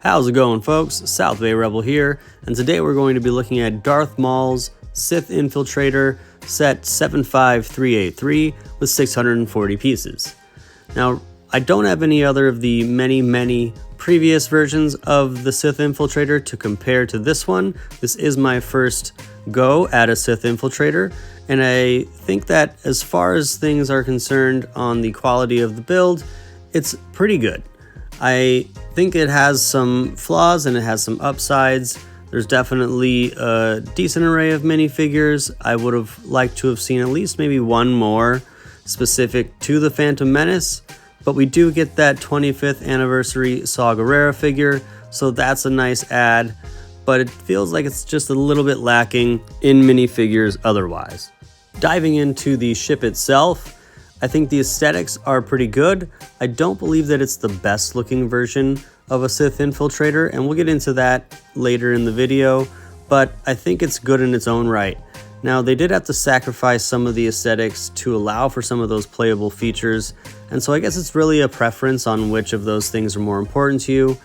How's it going, folks? South Bay Rebel here, and today we're going to be looking at Darth Maul's Sith Infiltrator set 75383 with 640 pieces. Now, I don't have any other of the many previous versions of the Sith Infiltrator to compare to this one. This is my first go at a Sith Infiltrator, and I think that as far as things are concerned on the quality of the build, it's pretty good. I think it has some flaws and it has some upsides. There's definitely a decent array of minifigures. I would have liked to have seen at least maybe one more specific to the Phantom Menace, but we do get that 25th anniversary Saw Gerrera figure, so that's a nice add, but it feels like it's just a little bit lacking in minifigures otherwise. Diving into the ship itself, I think the aesthetics are pretty good. I don't believe that it's the best looking version of a Sith Infiltrator, and we'll get into that later in the video, but I think it's good in its own right. Now, they did have to sacrifice some of the aesthetics to allow for some of those playable features, and so I guess it's really a preference on which of those things are more important to you.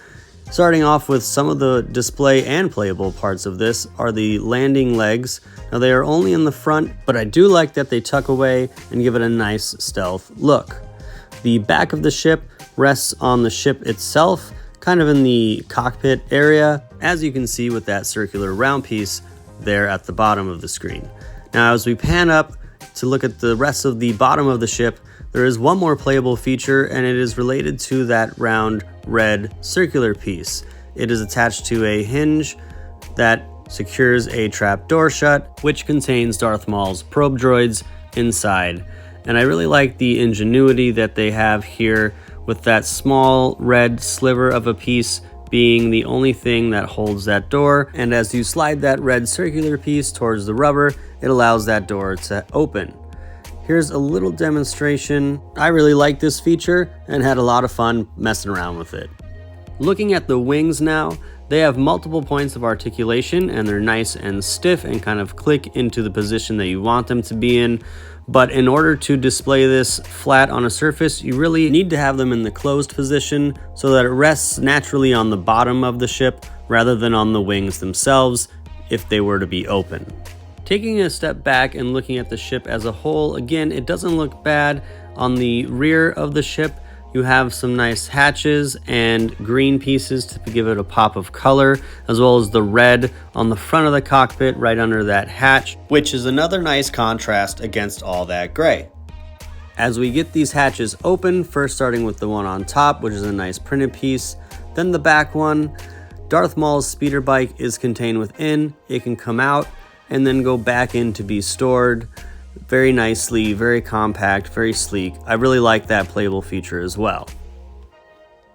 Starting off with some of the display and playable parts of this are the landing legs. Now, they are only in the front, but I do like that they tuck away and give it a nice stealth look. The back of the ship rests on the ship itself, kind of in the cockpit area, as you can see with that circular round piece there at the bottom of the screen. Now, as we pan up to look at the rest of the bottom of the ship, there is one more playable feature, and it is related to that round red circular piece. It is attached to a hinge that secures a trap door shut, which contains Darth Maul's probe droids inside. And I really like the ingenuity that they have here with that small red sliver of a piece being the only thing that holds that door. And as you slide that red circular piece towards the rubber, it allows that door to open. Here's a little demonstration. I really like this feature and had a lot of fun messing around with it. Looking at the wings now, they have multiple points of articulation and they're nice and stiff and kind of click into the position that you want them to be in. But in order to display this flat on a surface, you really need to have them in the closed position so that it rests naturally on the bottom of the ship rather than on the wings themselves if they were to be open. Taking a step back and looking at the ship as a whole, again, it doesn't look bad. On the rear of the ship, you have some nice hatches and green pieces to give it a pop of color, as well as the red on the front of the cockpit right under that hatch, which is another nice contrast against all that gray. As we get these hatches open, first starting with the one on top, which is a nice printed piece, then the back one, Darth Maul's speeder bike is contained within. It can come out and then go back in to be stored very nicely, very compact, very sleek. I really like that playable feature as well.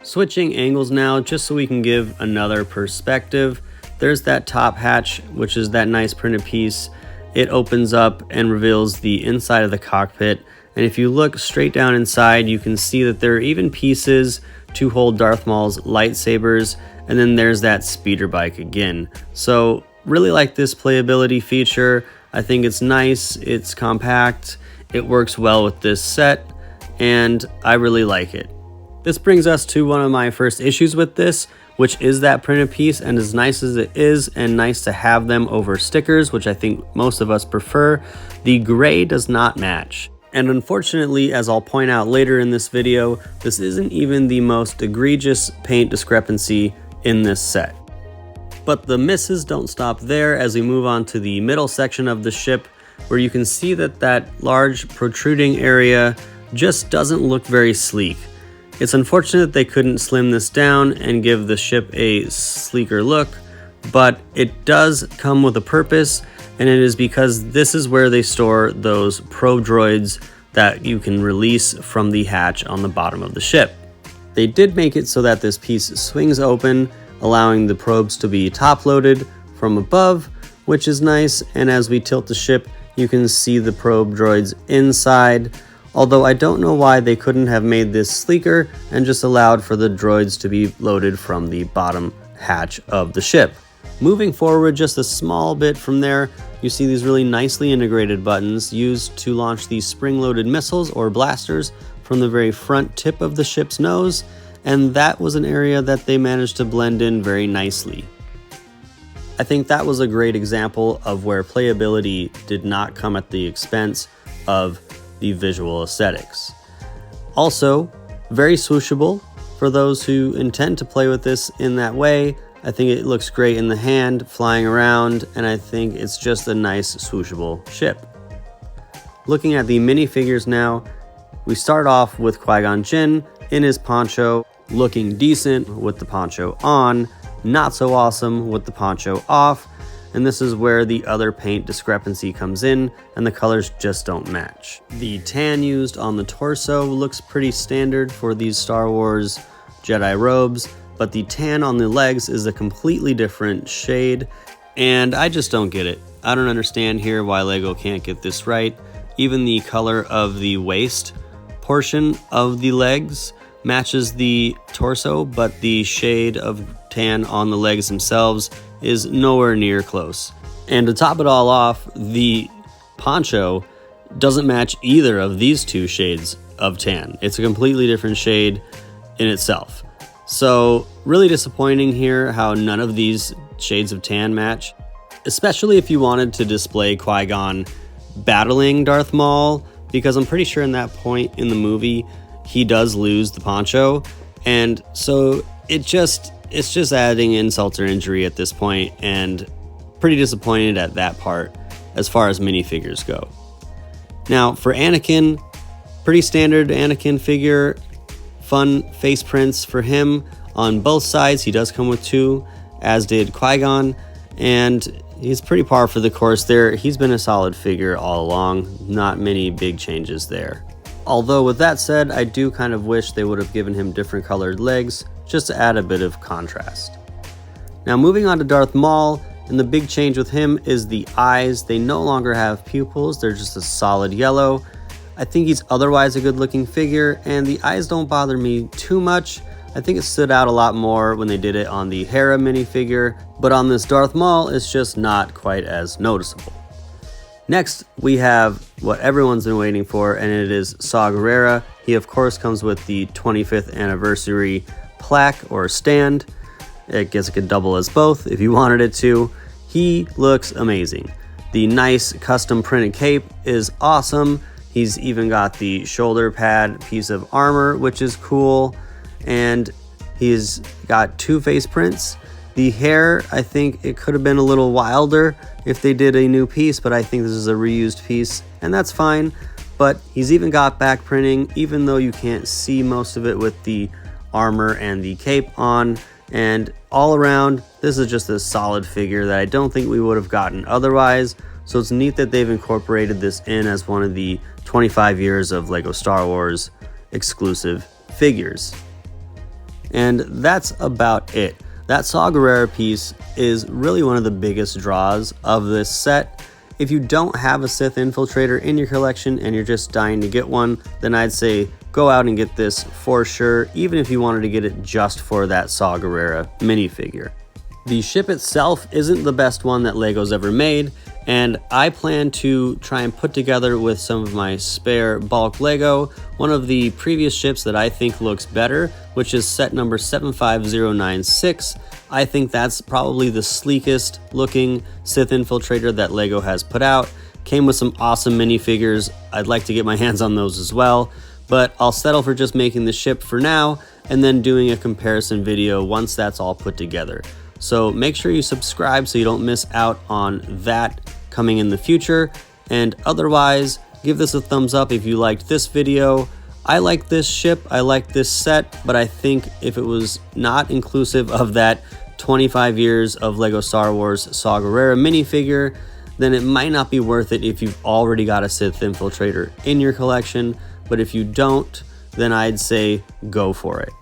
Switching angles now, just so we can give another perspective. There's that top hatch, which is that nice printed piece. It opens up and reveals the inside of the cockpit. And if you look straight down inside, you can see that there are even pieces to hold Darth Maul's lightsabers. And then there's that speeder bike again. So really like this playability feature. I think it's nice, it's compact, it works well with this set, and I really like it. This brings us to one of my first issues with this, which is that printed piece, and as nice as it is and nice to have them over stickers, which I think most of us prefer, the gray does not match. And unfortunately, as I'll point out later in this video, this isn't even the most egregious paint discrepancy in this set. But the misses don't stop there as we move on to the middle section of the ship, where you can see that that large protruding area just doesn't look very sleek. It's unfortunate they couldn't slim this down and give the ship a sleeker look, but it does come with a purpose, and it is because this is where they store those probe droids that you can release from the hatch on the bottom of the ship. They did make it so that this piece swings open, allowing the probes to be top-loaded from above, which is nice, and as we tilt the ship, you can see the probe droids inside, although I don't know why they couldn't have made this sleeker and just allowed for the droids to be loaded from the bottom hatch of the ship. Moving forward just a small bit from there, you see these really nicely integrated buttons used to launch these spring-loaded missiles or blasters from the very front tip of the ship's nose. and that was an area that they managed to blend in very nicely. I think that was a great example of where playability did not come at the expense of the visual aesthetics. Also, very swooshable for those who intend to play with this in that way. I think it looks great in the hand, flying around, and I think it's just a nice swooshable ship. Looking at the minifigures now, we start off with Qui-Gon Jinn in his poncho, looking decent with the poncho on, not so awesome with the poncho off, and this is where the other paint discrepancy comes in and the colors just don't match. The tan used on the torso looks pretty standard for these Star Wars Jedi robes, but the tan on the legs is a completely different shade, and I just don't get it. I don't understand here why Lego can't get this right. Even the color of the waist portion of the legs matches the torso, but the shade of tan on the legs themselves is nowhere near close. And to top it all off, the poncho doesn't match either of these two shades of tan. It's a completely different shade in itself. So really disappointing here how none of these shades of tan match, especially if you wanted to display Qui-Gon battling Darth Maul, because I'm pretty sure in that point in the movie he does lose the poncho, and so it's just adding insult or injury at this point, and pretty disappointed at that part as far as minifigures go. Now for Anakin, pretty standard Anakin figure, fun face prints for him on both sides. He does come with two, as did Qui-Gon, and he's pretty par for the course there. He's been a solid figure all along, not many big changes there. Although with that said, I do kind of wish they would have given him different colored legs just to add a bit of contrast. Now moving on to Darth Maul, and the big change with him is the eyes. They no longer have pupils, they're just a solid yellow. I think he's otherwise a good looking figure, and the eyes don't bother me too much. I think it stood out a lot more when they did it on the Hera minifigure, but on this Darth Maul, it's just not quite as noticeable. Next, we have what everyone's been waiting for, and it is Saw Gerrera. He of course comes with the 25th anniversary plaque or stand. I guess it could double as both if you wanted it to. He looks amazing. The nice custom printed cape is awesome. He's even got the shoulder pad piece of armor, which is cool. And he's got two face prints. The hair, I think it could have been a little wilder if they did a new piece, but I think this is a reused piece, and that's fine. But he's even got back printing, even though you can't see most of it with the armor and the cape on. And all around, this is just a solid figure that I don't think we would have gotten otherwise. So it's neat that they've incorporated this in as one of the 25 years of Lego Star Wars exclusive figures. And that's about it. That Saw Gerrera piece is really one of the biggest draws of this set. If you don't have a Sith Infiltrator in your collection and you're just dying to get one, then I'd say go out and get this for sure, even if you wanted to get it just for that Saw Gerrera minifigure. The ship itself isn't the best one that Lego's ever made, and I plan to try and put together with some of my spare bulk Lego one of the previous ships that I think looks better, which is set number 75096. I think that's probably the sleekest looking Sith Infiltrator that Lego has put out. Came with some awesome minifigures. I'd like to get my hands on those as well, but I'll settle for just making the ship for now and then doing a comparison video once that's all put together. So make sure you subscribe so you don't miss out on that coming in the future. And otherwise, give this a thumbs up if you liked this video. I like this ship, I like this set, but I think if it was not inclusive of that 25 years of Lego Star Wars Saw Gerrera minifigure, then it might not be worth it if you've already got a Sith Infiltrator in your collection. But if you don't, then I'd say go for it.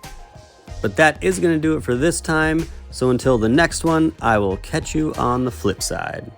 But that is going to do it for this time. So until the next one, I will catch you on the flip side.